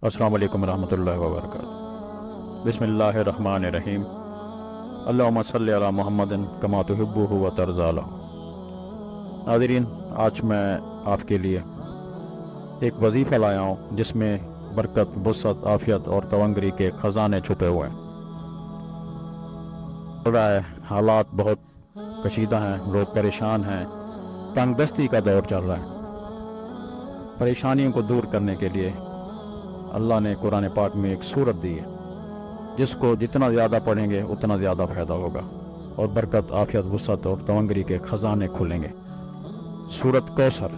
अस्सलाम वालेकुम रहमतुल्लाहि व बरकातुहू। बिस्मिल्लाहिर्रहमानिर्रहीम। अल्लाहुम्मा सल्लि अला मुहम्मदिन कमा तुहिब्बुहु व तर्ज़ा। नाज़रीन, आज मैं आपके लिए एक वजीफ़ा लाया हूँ जिसमें बरकत, वुसअत, आफ़ियत और तवंगरी के ख़जाने छुपे हुए हैं। चल रहा है, हालात बहुत कशीदा हैं, लोग परेशान हैं, तंगदस्ती का दौर चल रहा है। परेशानियों को दूर करने के लिए अल्लाह ने कुरान पाक में एक सूरत दी है जिसको जितना ज़्यादा पढ़ेंगे उतना ज़्यादा फ़ायदा होगा और बरकत, आफ़ियत, वुसअत और तवंगरी के ख़जाने खुलेंगे। सूरत कौसर।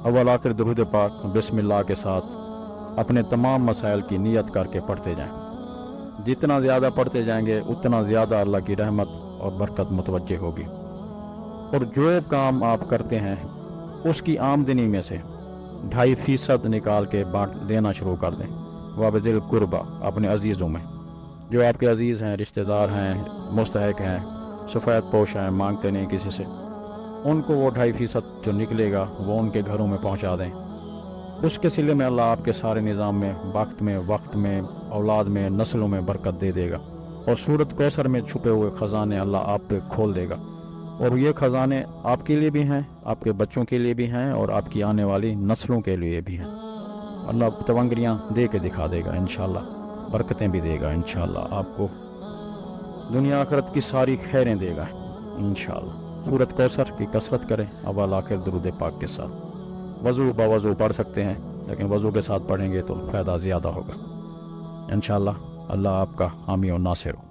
अव्वल आखिर दुरूद पाक बिस्मिल्लाह के साथ अपने तमाम मसाइल की नियत करके पढ़ते जाएं। जितना ज़्यादा पढ़ते जाएंगे उतना ज़्यादा अल्लाह की रहमत और बरकत मुतवज्जे होगी। और जो काम आप करते हैं उसकी आमदनी में से 2.5% निकाल के बांट देना शुरू कर दें। वाबज़िल कुर्बा, अपने अजीज़ों में, जो आपके अजीज़ हैं, रिश्तेदार हैं, मुस्तहक हैं, सफ़ेद पोश हैं, मांगते नहीं किसी से, उनको वो 2.5% जो निकलेगा वो उनके घरों में पहुंचा दें। उसके सिले में अल्लाह आपके सारे निज़ाम में, वक्त में, औलाद में, नस्लों में बरकत दे देगा और सूरत कौसर में छुपे हुए ख़जाने अल्लाह आप पे खोल देगा। और ये ख़जाने आपके लिए भी हैं, आपके बच्चों के लिए भी हैं और आपकी आने वाली नस्लों के लिए भी हैं। अल्लाह तवंगरियाँ दे के दिखा देगा इंशाअल्लाह, बरकतें भी देगा इंशाअल्लाह, आपको दुनिया आखिरत की सारी खैरें देगा इंशाअल्लाह। सूरत कौसर की कसरत करें अव्वल आखिर दुरूद पाक के साथ। वज़ू बवज़ू पढ़ सकते हैं, लेकिन वज़ू के साथ पढ़ेंगे तो फ़ायदा ज़्यादा होगा इंशाअल्लाह। अल्लाह आपका हामी और नासिर हो।